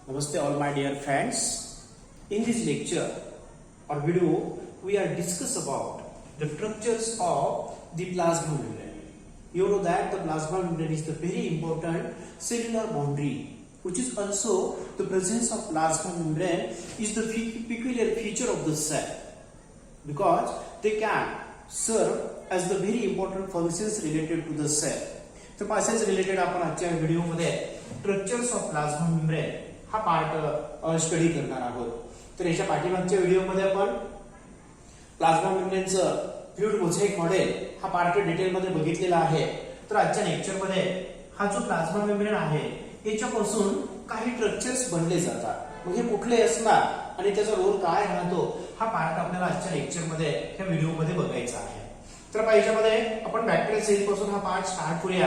Namaste all my dear friends. In this lecture or video, we are discuss about the structures of the plasma membrane. You know that the plasma membrane is the very important cellular boundary, which is also the presence of plasma membrane is the peculiar feature of the cell because they can serve as the very important functions related to the cell. तर passes related आपण आजच्या video मध्ये structures of plasma membrane हा part study करणार आहोत. तर याच्या पाठीमागच्या व्हिडिओ मध्ये आपण प्लाझ्मा मेम्ब्रेनचं फ्लूइड मोझॅइक मॉडेल हा पार्ट डिटेल मध्ये बघितलेला आहे. तर आजच्या लेक्चर मध्ये हा जो प्लाझ्मा मेम्ब्रेन आहे याच्यापासून काही स्ट्रक्चर्स बनले जातात. मग हे कुठले असणार आणि त्याचा रोल काय राहतो हा पार्ट आपल्याला आजच्या लेक्चर मध्ये ह्या व्हिडिओ मध्ये बघायचा आहे. तर पाहिजेमध्ये आपण बॅक्टेरियल सेल पासून हा पार्ट स्टार्ट करूया.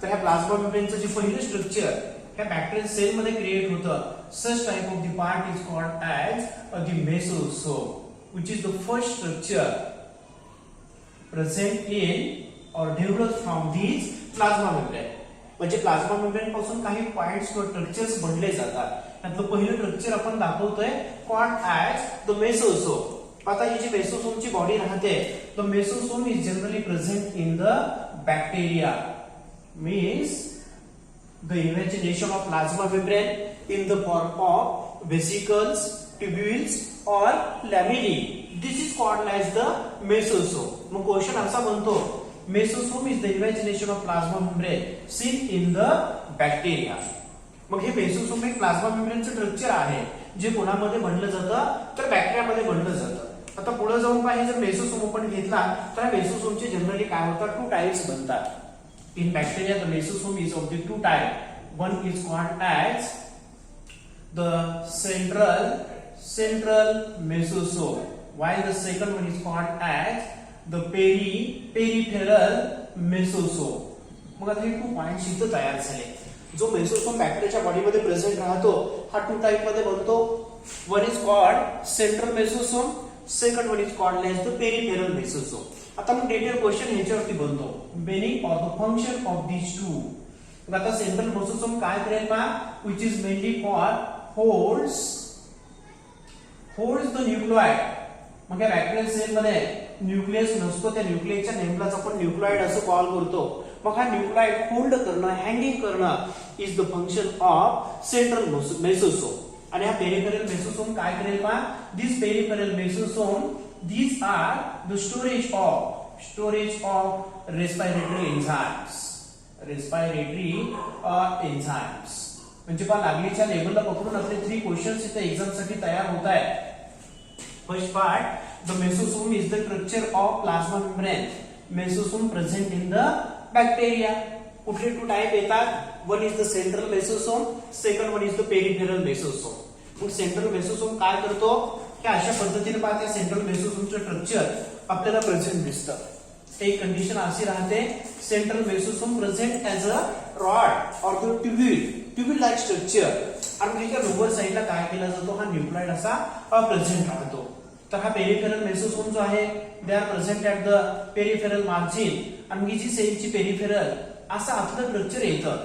तर ह्या प्लाझ्मा मेम्ब्रेनचं जे पहिलं स्ट्रक्चर ह्या बॅक्टेरियल सेल मध्ये क्रिएट होतं. Such type of the part is called as the mesosome, which is the first structure present in or develop from this plasma membrane. म्हणजे प्लाझ्मा मेम्ब्रेन पासून काही पॉइंट्स किंवा structures बनले जातात. त्यातलं पहिलं स्ट्रक्चर आपण दाखवतोय कॉल्ड ॲज द मेसोसोम. आता ही जी मेसोसोमची बॉडी राहते, the mesosome is generally present in the bacteria. Means the imagination of plasma membrane in the form of vesicles, tubules or laminae. This is called as the mesosome. मग question असा बनतो, mesosome is the imagination of plasma membrane seen in the bacteria. मग हे mesosome एक plasma मेम्ब्रेनचं structure आहे जे कोणामध्ये बनलं जातं तर बॅक्टेरियामध्ये बनलं जातं. आता पुढे जाऊन पाहिजे जर मेसोसोम आपण घेतला तर मेसोसोमचे जनरली काय होतात, टू टाइप्स बनतात. In bacteria the mesosome is of the two type. One is called as the central mesosome, while the second one is called as the peripheral mesosome. मग आता हे टू पॉइंट्स इथं तयार झाले. जो मेसोसोम बॅक्टेरियाच्या बॉडीमध्ये प्रेझेंट राहतो हा टू टाइप मध्ये बनतो. One is called central mesosome, second one is called as the peripheral mesosome. आता मग डिटेल क्वेश्चन ह्याच्यावरती बनतो, meaning of the function of these two. आता सेंट्रल मेसोसोम काय करेल पहा, which is mainly for holds the nucleoid. मग या बॅक्टेरियल सेल मध्ये न्यूक्लियस नसतो, त्या न्यूक्लियसच्या नेमलाच आपण न्यूक्लिओइड असं कॉल करतो. मग हा न्यूक्लिओइड होल्ड करणं, हँगिंग करणं is the function of central mesosome. आणि हा पेरिफेरल मेसोसोम काय करेल पहा, this peripheral mesosome these are the storage of respiratory enzymes. म्हणजे पहा लागलीच्या लेवलला पकडून आपले 3 क्वेश्चन्स इथे एक्झाम साठी तयार होत आहेत. First part, the mesosome is the structure of plasma membrane. Mesosome present in the bacteria. कुठले टू टाइप येतात, one is the central mesosome, second one is the peripheral mesosome. मग सेंट्रल मेसोसोम काय करतो की अशा पद्धतीने पाहते सेंट्रल मेसोसोमचं स्ट्रक्चर आपल्याला प्रेझेंट दिसतं. एक कंडिशन अशी राहते, central mesosome present as a rod और द ट्यूब्यूल लाइक स्ट्रक्चर. आणि त्याच्या लोअर साइडला काय केला जातो, हा न्यूक्लिओइड असा प्रेझेंट राहतो. तर हा पेरिफेरल मेसोसोम जो आहे they are present at the peripheral margin. आणि जी सेलची पेरिफेरल असं आपलं स्ट्रक्चर येतं.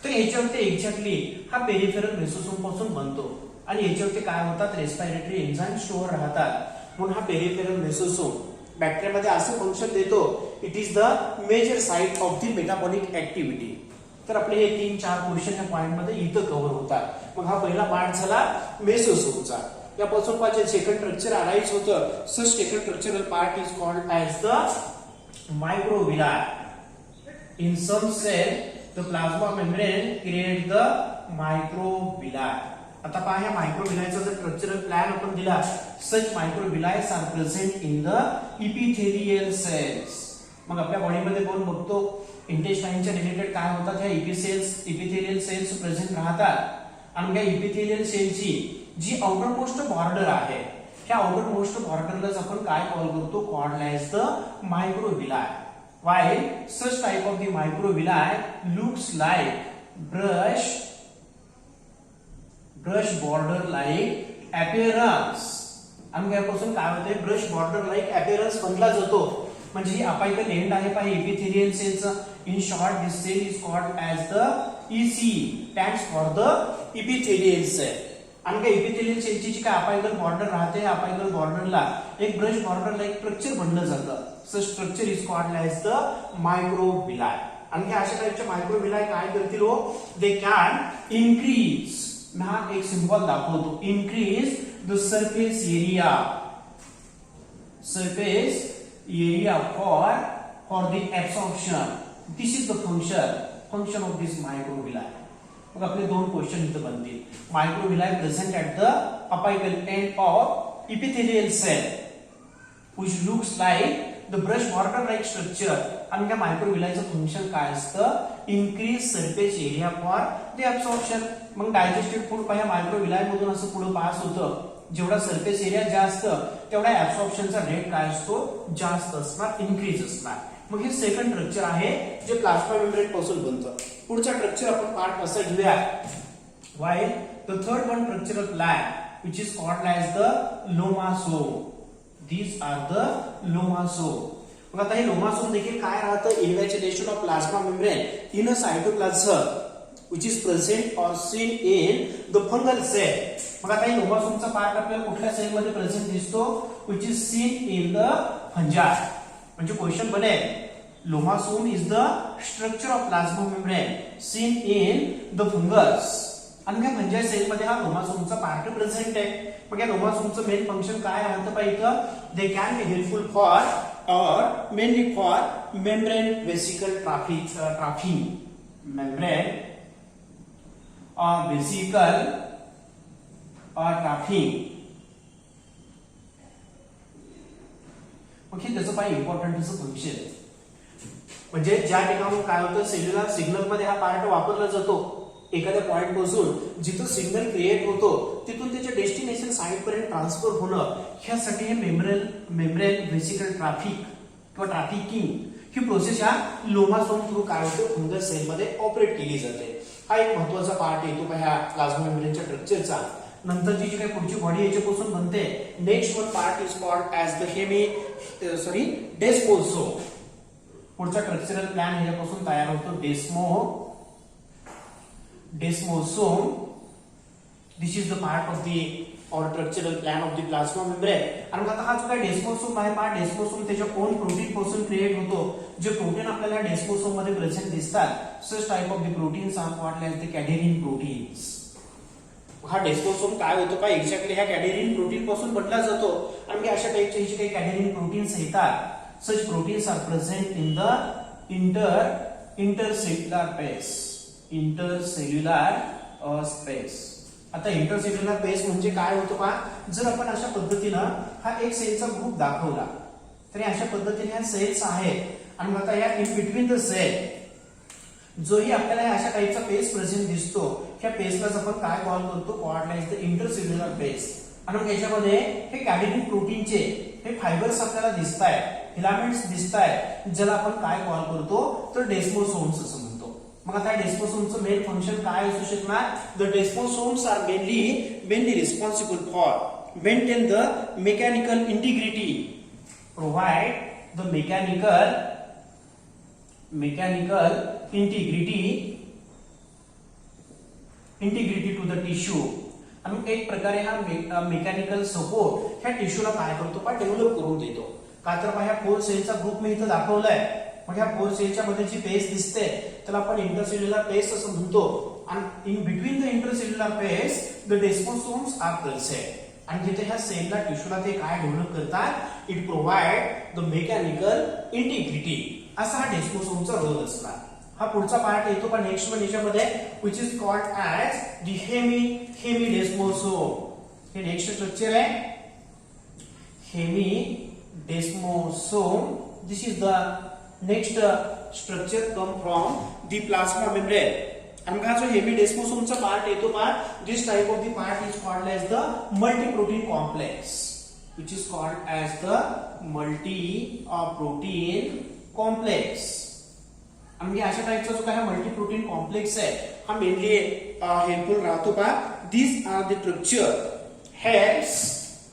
तर याच्यावरती एक्झॅक्टली हा पेरिफेरल मेसोसोम पासून बनतो. आणि याच्यावरती काय होतात, रेस्पिरेटरी एन्झाइम स्टोअर राहतात. म्हणून हा पेरिफेरल मेसोसोम बॅक्टेरियामध्ये असं फंक्शन देतो, it is the major site of the metabolic activity. तर आपले हे 3-4 क्वेश्चन या पॉइंट मध्ये इथं कव्हर होतात. मग हा पहिला पार्ट झाला मेसोसोमचा. यापासून पाहिजे सेकंड स्ट्रक्चर अराइज होतं. Such second structural part is called as the microvilli. In some cell, the plasma membrane create the microvilli. आता पहा या मायक्रोविलायचा जर स्ट्रक्चरल प्लॅन आपण दिला, such microvilli are present in the epithelial cells. मग आपल्या बॉडीमध्ये कोण बघतो, इंटेस्टाइनच्या रिलेटेड काय होतात, ह्या इपिथेलियल सेल्स प्रेझेंट राहतात. आणि या इपिथेलियल सेलची जी आउटर मोस्ट बॉर्डर आहे, ह्या आउटर मोस्ट बॉर्डरलाच आपण काय कॉल करतो, called as the microvilli. While such type of the microvilli looks like brush border like appearance. आणि यापासून काय होते, ब्रश बॉर्डर लाईक अपीअरन्स बनला जातो. म्हणजे ही अपायकल एंड आहे पहा एपिथेलियल सेलचा. In short this cell is called as the EC stands for the epithelial cell. आणि काय इपिथेलियल सेलची जी काय अपायगल बॉर्डर राहते, अपायगल बॉर्डरला एक ब्रश बॉर्डरला एक स्ट्रक्चर बनलं जातं. So structure is called as the microvilli. आणि अशा टाइपचे मायक्रोविलाय काय करतील हो, दे कॅन इन्क्रीज, हा एक सिंबल दाखवतो, increase the surface area, surface area for the absorption. This is the function of this microvilli. मग आपले दोन क्वेश्चन इथे बनतील. Microvilli present at the apical end of epithelial cell which looks like the brush border like structure. आणि त्या मायक्रोविलायचं function काय असतं, increase surface area for the absorption. मग डायजेस्टेड फूड पाहिजे मायक्रोविलाय मधून असं पुढे पास होतं. जेवढा सरफेस एरिया जास्त तेवढा ऍब्सॉर्प्शनचा रेट काय असतो, जास्त असणार, इन्क्रीज असणार. मग हे सेकंड स्ट्रक्चर आहे जे प्लाझ्मा मेम्ब्रेन पासून बनतं. पुढचा स्ट्रक्चर आपण पार्ट कसा घेऊया, while the third one structural plan which is called as the लोमासोम. These are the लोमासोम. मग आता हे लोमासोम देखील काय राहतं, invagination of plasma membrane in a cytoplasm which is present or seen in the fungal cell. मग आता हे लोमासोमचा पार्ट आपल्याला कुठल्या सेल मध्ये प्रेझेंट दिसतो, which is seen in the fungi. म्हणजे क्वेश्चन बनेल, lomasome is the structure of plasma membrane seen in the fungus. आणि त्या फंजाई सेल मध्ये हा लोमासोमचा पार्ट प्रेझेंट आहे. मग या लोमासोमचं मेन फंक्शन काय राहतं पाहिजे, they can be helpful for or mainly for membrane vesicle trafficking, membrane or vesicle or trafficking. मग हे त्याचं काय इम्पॉर्टंट असं फंक्शन आहे. म्हणजे ज्या ठिकाणी काय होतं, सेल्युलर सिग्नल मध्ये हा पार्ट वापरला जातो. एखाद्या पॉइंट पासून जिथं सिग्नल क्रिएट होतो तिथून त्याच्या डेस्टिनेशन साइट पर्यंत ट्रान्सफर होणं, ह्यासाठी हे मेम्ब्रेन व्हेसिकल ट्रॅफिक किंवा ट्रॅफिकिंग ही प्रोसेस या लोमासोम थ्रू काय होते, फंगस सेल मध्ये ऑपरेट केली जाते. हा एक महत्वाचा पार्ट येतो ह्या प्लाझ्मा मेम्ब्रेनच्या स्ट्रक्चरचा. नंतरची जी काही पुढची बॉडी याच्यापासून बनते, next one part is called as the desmosome. पुढचा स्ट्रक्चरल प्लॅन ह्याच्यापासून तयार होतो, desmosome. This is the part of the or structural plan of the plasma membrane. आणि मग आता हा जो काही डेस्मोसोम आहे, हा डेस्मोसोम त्याच्या ओन प्रोटीन पासून क्रिएट होतो. जे प्रोटीन आपल्याला डेस्मोसोम मध्ये प्रेझेंट दिसतात, such type of the proteins are called as the cadherin proteins. हा डेस्मोसोम काय होतो का, एक्झॅक्टली ह्या कॅडेरिन प्रोटीन पासून बनला जातो. आणि अशा टाइपचे जे काही कॅडेरिन प्रोटीन्स येतात, such proteins are present in the intercellular space. आता इंटरसेल्युलर स्पेस म्हणजे काय होतं का, जर आपण अशा पद्धतीनं हा एक सेलचा ग्रुप दाखवला, तर अशा पद्धतीने ह्या सेल्स आहेत. आणि आता या इन बिटवीन द सेल जोही आपल्याला अशा टाईपचा पेस प्रेझेंट दिसतो, ह्या पेसलाच आपण काय कॉल करतो, कॉल्ड ॲज द इंटरसेल्युलर पेस. आणि मग याच्यामध्ये हे कॅडेरिन प्रोटीनचे हे फायबर्स आपल्याला दिसत आहेत, फिलामेंट्स दिसत आहेत, ज्याला आपण काय कॉल करतो, तर डेस्मोसोम्स असं म्हणतो. मग आता डेस्मोसोमचं मेन फंक्शन काय असू शकणार, the desmosomes are mainly responsible for maintain the mechanical integrity, provide the mechanical integrity to the tissue. आणि एक प्रकारे हा मेकॅनिकल सपोर्ट ह्या टिश्यूला काय करतो, पण डेव्हलप करून देतो. का तर ह्या 4 सेलचा ग्रुप मी इथं दाखवलाय. मग ह्या 4 सेलच्या मध्ये जी पेस दिसते त्याला आपण इंटरसेल्युलर पेस असं म्हणतो. आणि in between the intercellular space the desmosomes are present. आणि जिथे ह्या सेलला टिश्यूला ते काय डेव्हलप करतात, it provide the mechanical integrity. असा हा डेस्मोसोमचा रोल असणार. हा पुढचा पार्ट येतो का नेक्स्ट वन याच्यामध्ये, which is called as the hemidesmosome. हे नेक्स्ट स्ट्रक्चर आहे, hemidesmosome. This is the next structure come from the plasma membrane. आणि हा जो हेमिडेस्मोसोमचा पार्ट येतो का, this type of the part is called as the multiprotein complex, which is called as the multi-protein complex. आणि अशा टाइपचा जो काय मल्टीप्रोटीन कॉम्प्लेक्स आहे, हा मेनली हेल्पफुल राहतो का, दिस आर द स्ट्रक्चर हेल्प्स.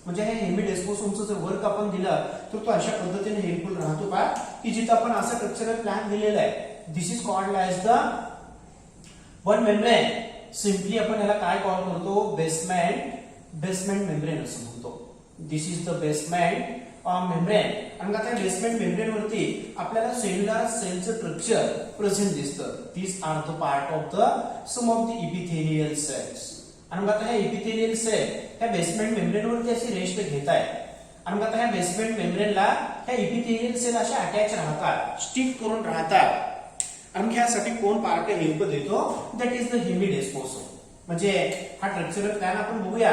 म्हणजे हे हेमिडेस्मोसोमचं जर वर्क आपण दिलं तर तो अशा पद्धतीने हेल्पफुल राहतो का, की जिथं आपण असा स्ट्रक्चरल प्लॅन दिलेला आहे. This is called as the one membrane simply आपण याला काय कॉल करतो, बेसमेंट मेम्ब्रेन असं म्हणतो. This is the basement membrane. आणि आता बेसमेंट मेम्ब्रेन वरती आपल्याला सेल्युलर सेलचं स्ट्रक्चर प्रेझेंट दिसतं. This are the part of the some of the epithelial cells. आणि आता ह्या इपिथेलियल सेल ह्या बेसमेंट मेम्ब्रेन वरती अशी रेस्ट घेत आहेत. आणि आता ह्या बेसमेंट मेम्ब्रेनला ह्या इपिथेलियल सेल अशा अटॅच राहतात, स्टिक करून राहतात. आणि ह्यासाठी कोण पार्ट हेल्प देतो, दॅट इज द हेमिडेस्मोसोम. म्हणजे हा स्ट्रक्चरल प्लॅन आपण बघूया.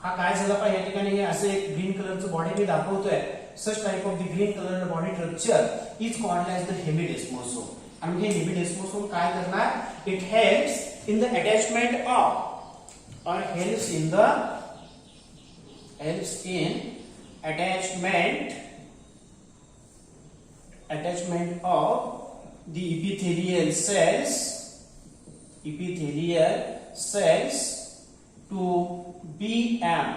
हा काय झाला पाहिजे, या ठिकाणी हे असे ग्रीन कलरचं बॉडी मी दाखवतोय. Such type of the green colour body structure is called as the hemidesmosome. आणि हे हेमिडेस्मोसोम काय करणार, it helps in the attachment of or helps in attachment of the epithelial cells to BM.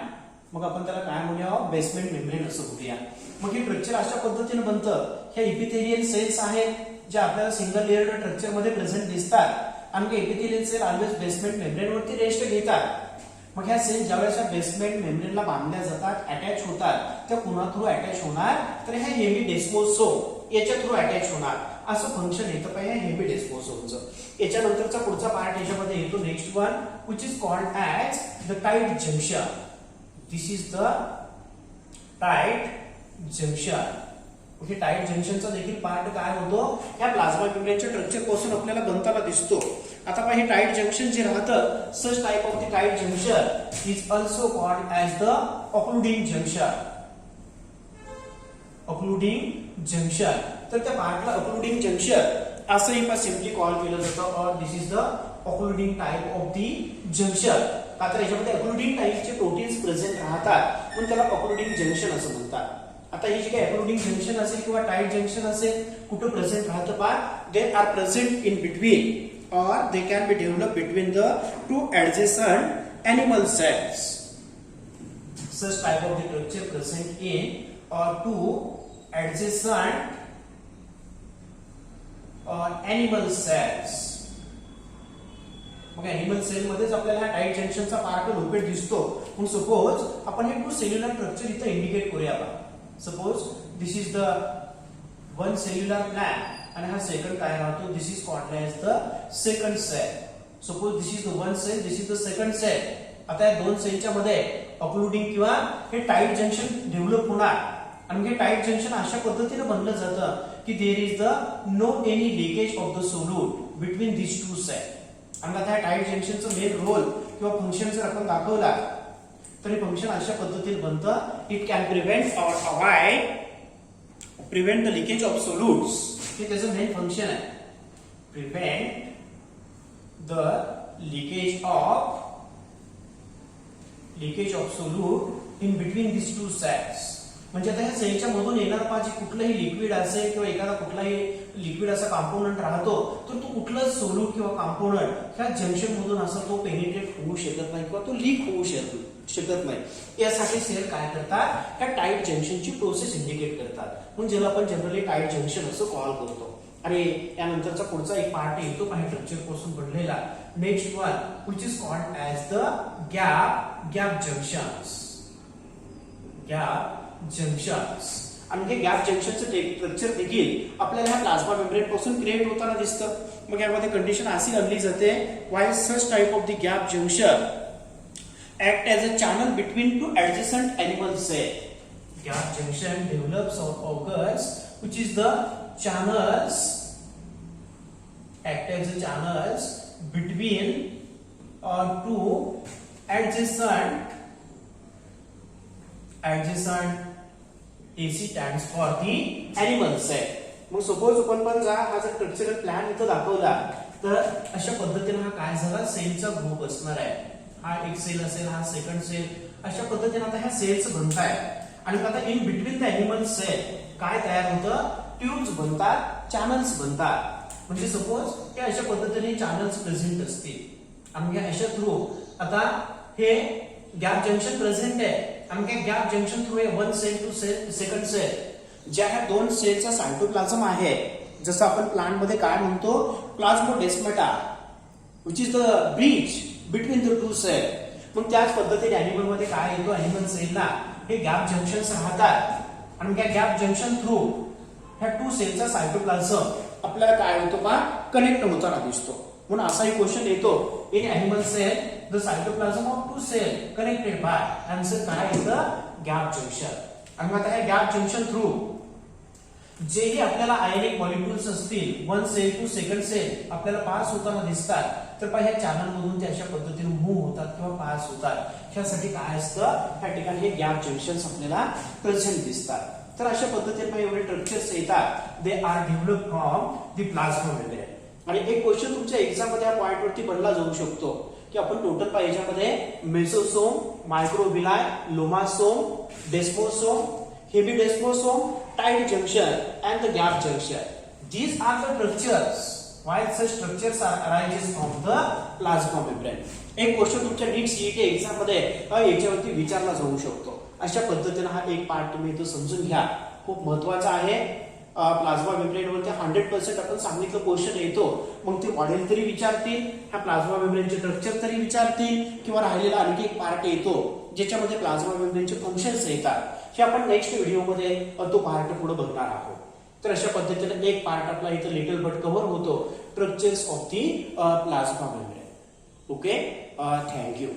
मग आपण त्याला काय म्हणूया, बेसमेंट मेम्ब्रेन असं म्हणूया. मग हे स्ट्रक्चर अशा पद्धतीने बनतं. ह्या इपिथेलियल सेल्स आहेत जे आपल्याला सिंगल लेअर्ड स्ट्रक्चर मध्ये प्रेझेंट दिसतात. आणि epithelial cell always basement membrane वरती रेस्ट घेतात. मग ह्या सेल ज्यावेळेस बेसमेंट मेम्ब्रेनला बांधल्या जातात, अटॅच होतात, त्या पुन्हा थ्रू अटॅच होणार, तर ह्या हेमिडेस्मोसोम याच्या थ्रू अटॅच होणार. असं फंक्शन येतं पाहिजे हेमिडेस्मोसोमचं. याच्यानंतरचा पुढचा पार्ट याच्यामध्ये येतो next one, which is called as the tight junction. This is the tight junction. Okay, tight जंक्शनचा देखील पार्ट काय होतो, ह्या प्लाझ्मा मेम्ब्रेनच्या स्ट्रक्चर पासून आपल्याला बनताना दिसतो. आता पहा, हे टाइट जंक्शन जे राहतं, such type of the tight junction is also called as the occluding junction. Occluding junction. तर त्या पार्टला ऑक्लुडिंग जंक्शन असंही पण सिम्पली कॉल केलं जातं. Or this is the occluding type of the junction. का तर याच्यामध्ये ऑक्लुडिंग टाइपचे प्रोटीन्स प्रेझेंट राहतात, म्हणून त्याला ऑक्लुडिंग जंक्शन असं म्हणतात. आता हे जे काही ऑक्लुडिंग जंक्शन असेल किंवा टाइट जंक्शन असेल, कुठं प्रेझेंट राहतं पहा, they are present in between or they can be developed between the two adjacent animal cells. Such type of the structure present in or two adjacent or animal cells. मग animal sale मध्येच आपल्याला हा tight जंक्शनचा part locate दिसतो. मग suppose आपण हे two cellular structure इथं indicate करूया. Suppose this is the one cellular plan आणि हा सेकंड काय राहतो, this is called as the second cell. Suppose this is the one cell, this is the second cell. आता या दोन सेलच्या मध्ये ऑक्लुडिंग किंवा हे टाइट जंक्शन डेव्हलप होणार. आणि हे टाइट जंक्शन अशा पद्धतीने बनलं जातं की there is the no any leakage of the solute between this two cell. आणि आता टाइट जंक्शनचं मेन रोल किंवा फंक्शन जर आपण दाखवला, तर हे फंक्शन अशा पद्धतीने बनतं. It can prevent the leakage of solutes. हे त्याचं मेन फंक्शन आहे, prevent the leakage of solute in between this two cells. म्हणजे आता ह्या सेलच्या मधून येणार पाहिजे कुठलंही लिक्विड असेल किंवा एखादा कुठलाही लिक्विड असा कॉम्पोनंट राहतो, तर तो कुठलं सोल्यूट किंवा कॉम्पोनंट ह्या जंक्शन मधून असं तो पेनिट्रेट होऊ शकत नाही किंवा तो लीक होऊ शकत नाही. यासाठी सेल काय करतात, ह्या टाइट जंक्शनची प्रोसेस इंडिकेट करतात. म्हणून ज्याला आपण जनरली टाइट जंक्शन असं कॉल करतो. आणि यानंतरचा पुढचा एक पार्ट येतो काही स्ट्रक्चर पासून बनलेला. Next one which is called as the gap junctions. आणि हे गॅप जंक्शनचं स्ट्रक्चर देखील आपल्याला ह्या प्लाझ्मा मेम्ब्रेन पासून क्रिएट होताना दिसतं. मग यामध्ये कंडिशन अशी आणली जाते, why such type of the gap junction act as a channel between two adjacent animal cell. Gap junction develops or occurs, which is the channels act as a channels between or two adjacent. AC stands for the animal cell. मग suppose आपण पण जा हा जर structural plan इथं दाखवला, तर अशा पद्धतीने हा काय झाला, सेलचा ग्रुप असणार आहे. हा एक सेल असेल, हा सेकंड सेल, अशा पद्धतीने आता ह्या सेल्स बनताय. आणि आता in between the animal cell काय तयार होतं, ट्यूब्स बनतात, चॅनल्स बनतात. म्हणजे सपोज हे अशा पद्धतीने चॅनल्स प्रेझेंट असतील. आणि अशा थ्रू आता हे गॅप जंक्शन प्रेझेंट आहे. आणि gap junction through one cell to second cell, ज्या ह्या दोन सेलचा सायटोप्लाझम आहे, जसं आपण प्लांट मध्ये काय म्हणतो, प्लाझ्मोडेस्माटा. which is the bridge between the two cell. मग त्याच पद्धतीने अॅनिमल मध्ये काय येतो, अॅनिमल सेलला हे गॅप जंक्शन्स राहतात आणि त्या गॅप जंक्शन थ्रू ह्या टू सेलचा सायटोप्लाझम आपल्याला काय होतो का कनेक्ट होताना दिसतो. म्हणून असाही क्वेश्चन येतो, in animal cell the cytoplasm of two cell connected by, answer काय येतं गॅप जंक्शन. आणि मग आता गॅप जंक्शन थ्रू जेही आपल्याला आयनिक मॉलिक्युल्स असतील 1 सेल टू सेकंड सेल आपल्याला पास होताना दिसतात, तर पहा ह्या चॅनल मधून ते अशा पद्धतीने मूव्ह होतात किंवा पास होतात. ह्यासाठी काय असतं, त्या ठिकाणी हे गॅप जंक्शन्स आपल्याला प्रेझेंट दिसतात. तर अशा पद्धतीने एवढे स्ट्रक्चर्स येतात, they are develop from the plasma membrane. आणि एक क्वेश्चन तुमच्या एक्झाम मध्ये या पॉइंट वरती बनला जाऊ शकतो की आपण टोटल पाहिजेमध्ये mesosome, microvilli, lomasome, desmosome, hemidesmosome, tight junction and the gap junction. These are the structures. Why such structures are arises from the plasma membrane. एक क्वेश्चन तुमच्या नीट सीईटी एक्झाम मध्ये याच्यावरती विचारला जाऊ शकतो. अशा पद्धतीने हा एक पार्ट तुम्ही इथं समजून घ्या, खूप महत्वाचा आहे. प्लाझ्मा मेम्ब्रेन वरती 100% आपण सांगितलं क्वेश्चन येतो, मग ते मॉडेल तरी विचारतील, ह्या प्लाझ्मा मेम्ब्रेनचे स्ट्रक्चर तरी विचारतील, किंवा राहिलेला आणखी एक पार्ट येतो ज्याच्यामध्ये प्लाझ्मा मेम्ब्रेनचे फंक्शन्स येतात. हे आपण नेक्स्ट व्हिडिओमध्ये तो पार्ट पुढे बघणार आहोत. तर अशा पद्धतीने एक पार्ट आपला इथं लिटल बट कव्हर होतो, structures of the plasma membrane. Okay, thank you.